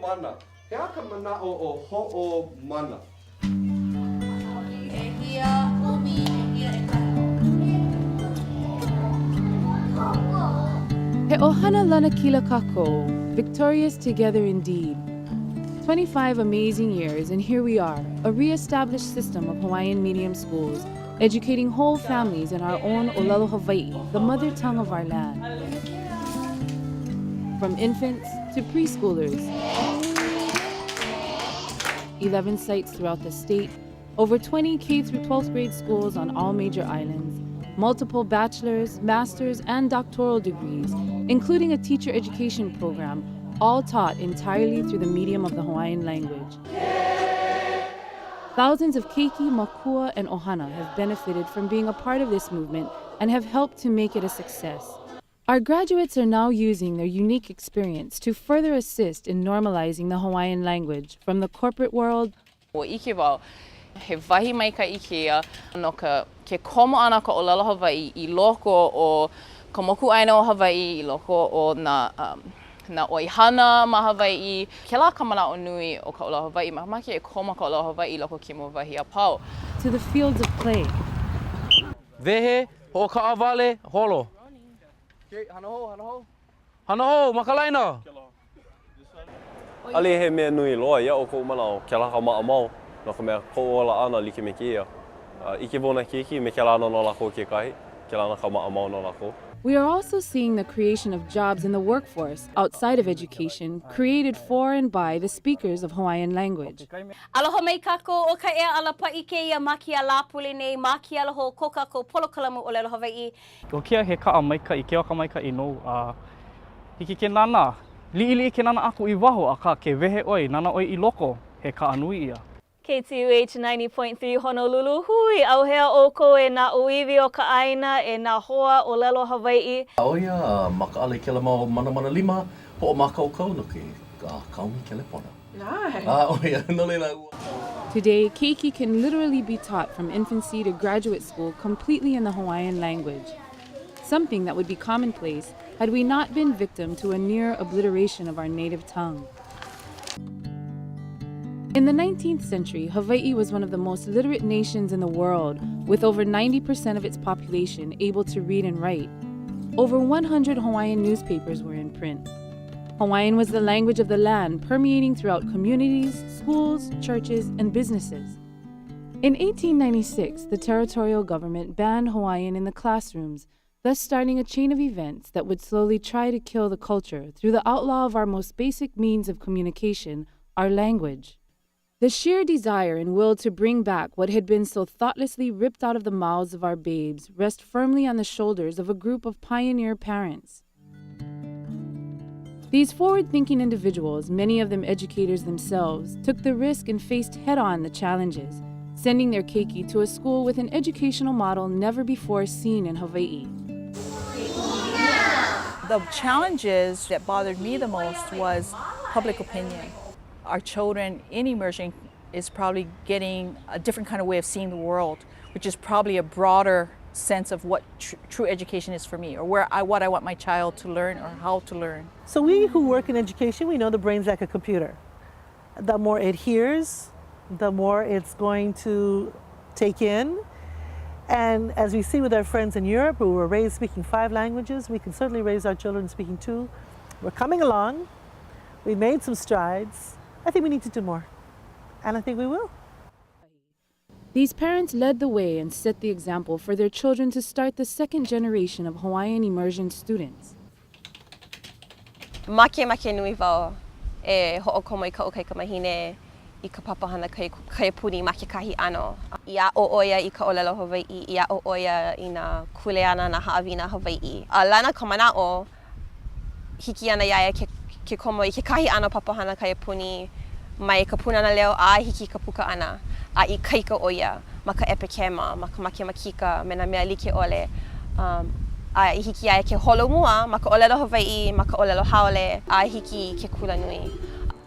mana. He aka mana o ho'o mana. He ohana lana kila kako, victorious together indeed. 25 amazing years, and here we are, a re-established system of Hawaiian medium schools, educating whole families in our own Olelo Hawaii, the mother tongue of our land. From infants to preschoolers, 11 sites throughout the state, over 20 K through 12th grade schools on all major islands, multiple bachelor's, master's, and doctoral degrees, including a teacher education program, all taught entirely through the medium of the Hawaiian language. Thousands of keiki, makua, and ohana have benefited from being a part of this movement and have helped to make it a success. Our graduates are now using their unique experience to further assist in normalizing the Hawaiian language from the corporate world. He wahi mai ka ikea no ke komo ana ka Olelo Hawaii I loko o ka moku aina o Hawaii I loko o na oihana ma Hawaii. Kela ka mana o nui o ka Olelo Hawaii makamake e koma ka Olelo Hawaii I loko ki mo wahi a pau. To the fields of play. Wehe, ho ka awale, holo. Hana ho, makalaina. Ali he mea nui loa ia o kou mana o ke laka maʻamau. No ka mea ko'ola ana like me kia. Ike wona keiki me ke lana no lako ke kahi, ke lana ka maʻamau no lako. We are also seeing the creation of jobs in the workforce outside of education, created for and by the speakers of Hawaiian language. Aloha mai kako o ka ea ala paʻike ia maki a lapule nei maki aloha koka ko polokalamu o Olelo Hawaii. Ko kia he kaa maika I ke waka maika I nou hiki ke nana liʻiliʻi ke nana aku I waho aka ke wehe oi nana oi I loko he kaa nui ia. KTUH 90.3 Honolulu, hui auhea o koe na uiwi o ka aina e nā hoa o Olelo Hawaii. Aoia, makaale ke la mau mana lima, ho o makaukau no ke kaumi ke le pona. Nice. Oia, no leila ua. Today, keiki can literally be taught from infancy to graduate school completely in the Hawaiian language, something that would be commonplace had we not been victim to a near obliteration of our native tongue. In the 19th century, Hawaii was one of the most literate nations in the world, with over 90% of its population able to read and write. Over 100 Hawaiian newspapers were in print. Hawaiian was the language of the land, permeating throughout communities, schools, churches, and businesses. In 1896, the territorial government banned Hawaiian in the classrooms, thus starting a chain of events that would slowly try to kill the culture through the outlaw of our most basic means of communication, our language. The sheer desire and will to bring back what had been so thoughtlessly ripped out of the mouths of our babes rest firmly on the shoulders of a group of pioneer parents. These forward-thinking individuals, many of them educators themselves, took the risk and faced head-on the challenges, sending their keiki to a school with an educational model never before seen in Hawaii. The challenges that bothered me the most was public opinion. Our children in immersion is probably getting a different kind of way of seeing the world, which is probably a broader sense of what true education is for me, or what I want my child to learn or how to learn. So we who work in education, we know the brain's like a computer. The more it hears, the more it's going to take in. And as we see with our friends in Europe who were raised speaking 5 languages, we can certainly raise our children speaking 2. We're coming along. We made some strides. I think we need to do more, and I think we will. These parents led the way and set the example for their children to start the second generation of Hawaiian immersion students. Make nui wau e ho'okomo I ka o ka mahine I ka papahana kai puni ma ke kahi ano. Ia o oia I ka Olelo Hawaii, ia o oia I na kuleana na haawina Hawaii. A lana ka mana'o, hiki ana iaia ke komo I ke kahi ano papahana kai puni mai ka punana leo a hiki ka puka ana a I kaika oia ma ka epekema ma ka makika me na mea like ole a hiki ia ke holomua ma ka Olelo Hawaii ma ka Olelo haole a hiki ke kula nui.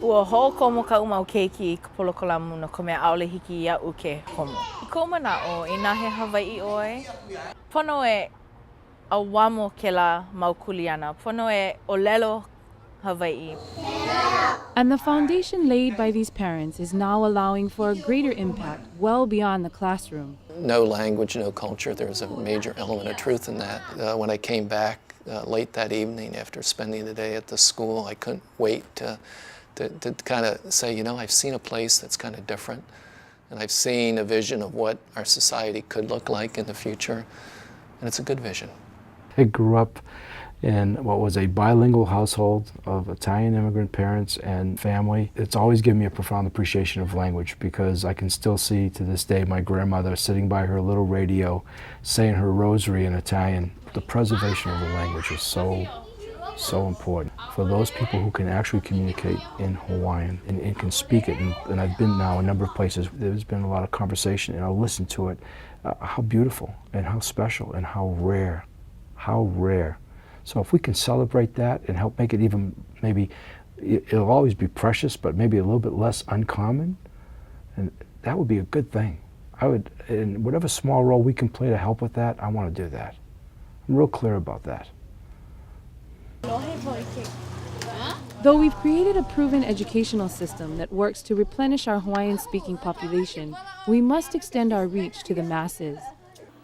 Ua ho'okomo ka umau keiki ka polokalamu no ka mea aole hiki ia'u ke komo. I kou mana'o I nā he Hawaii oi, pono e auamo ke la mau kuliana, pono e Olelo Hawaii. And the foundation laid by these parents is now allowing for a greater impact well beyond the classroom. No language, no culture. There's a major element of truth in that. When I came back late that evening after spending the day at the school, I couldn't wait to kind of say, you know, I've seen a place that's kind of different, and I've seen a vision of what our society could look like in the future, and it's a good vision. I grew up in what was a bilingual household of Italian immigrant parents and family. It's always given me a profound appreciation of language, because I can still see to this day my grandmother sitting by her little radio saying her rosary in Italian. The preservation of the language is so important for those people who can actually communicate in Hawaiian and can speak it. And I've been now a number of places. There's been a lot of conversation, and I'll listen to it. How beautiful and how special and how rare. How rare. So if we can celebrate that and help make it even, maybe it'll always be precious, but maybe a little bit less uncommon, and that would be a good thing. I would, in whatever small role we can play to help with that, I want to do that. I'm real clear about that. Though we've created a proven educational system that works to replenish our Hawaiian-speaking population, we must extend our reach to the masses.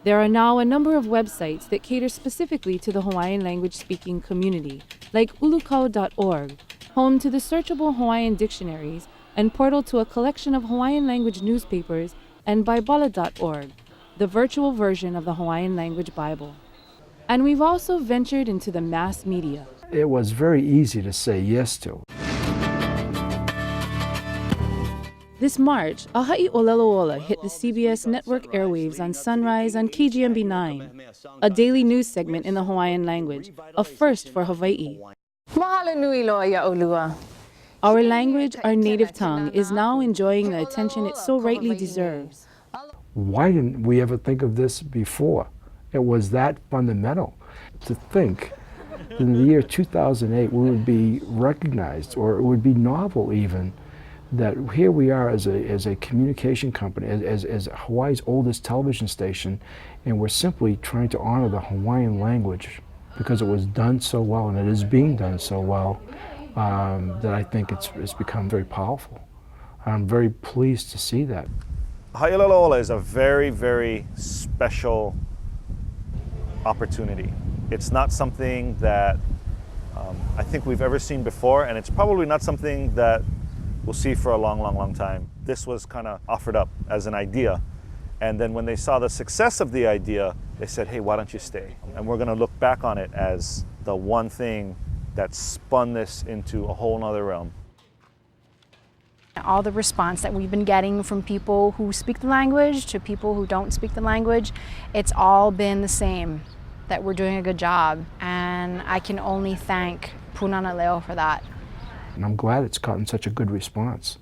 There are now a number of websites that cater specifically to the Hawaiian language-speaking community, like ulukau.org, home to the searchable Hawaiian dictionaries and portal to a collection of Hawaiian language newspapers, and baibala.org, the virtual version of the Hawaiian language Bible. And we've also ventured into the mass media. It was very easy to say yes to. This March, Ahai Olelo hit the CBS network airwaves on Sunrise on KGMB 9, a daily news segment in the Hawaiian language, a first for Hawaii. Mahalo nui loa ia olua. Our language, our native tongue, is now enjoying the attention it so rightly deserves. Why didn't we ever think of this before? It was that fundamental. To think that in the year 2008 we would be recognized, or it would be novel even, that here we are as a communication company, as Hawaii's oldest television station, and we're simply trying to honor the Hawaiian language because it was done so well, and it is being done so well, that I think it's become very powerful. I'm very pleased to see that. Hai'olelo is a very, very special opportunity. It's not something that I think we've ever seen before, and it's probably not something that we'll see for a long, long, long time. This was kind of offered up as an idea, and then when they saw the success of the idea, they said, hey, why don't you stay? And we're going to look back on it as the one thing that spun this into a whole nother realm. All the response that we've been getting from people who speak the language to people who don't speak the language, it's all been the same, that we're doing a good job. And I can only thank Punana Leo for that. And I'm glad it's gotten such a good response.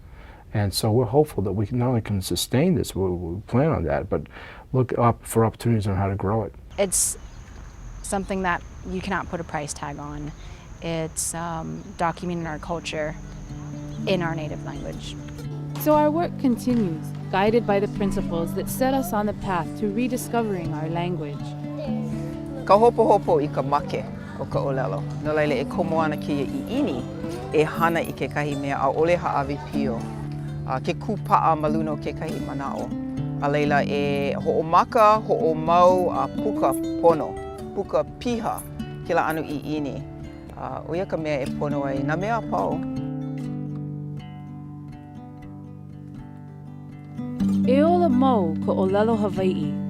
And so we're hopeful that we not only can sustain this, we plan on that, but look up for opportunities on how to grow it. It's something that you cannot put a price tag on. It's documenting our culture in our native language. So our work continues, guided by the principles that set us on the path to rediscovering our language. Ka hopo hopo I ka make o ka olelo. No laila e komo ana kia I ini e hana I kekahi mea a ole ha'awi pio. Ke kupa'a maluno kekahi manao. A leila e ho'omaka, ho'omau, a puka pono, puka piha ke la anu I ini. O ia ka mea e pono ai na mea pau. E ola mau ko olelo Hawaii.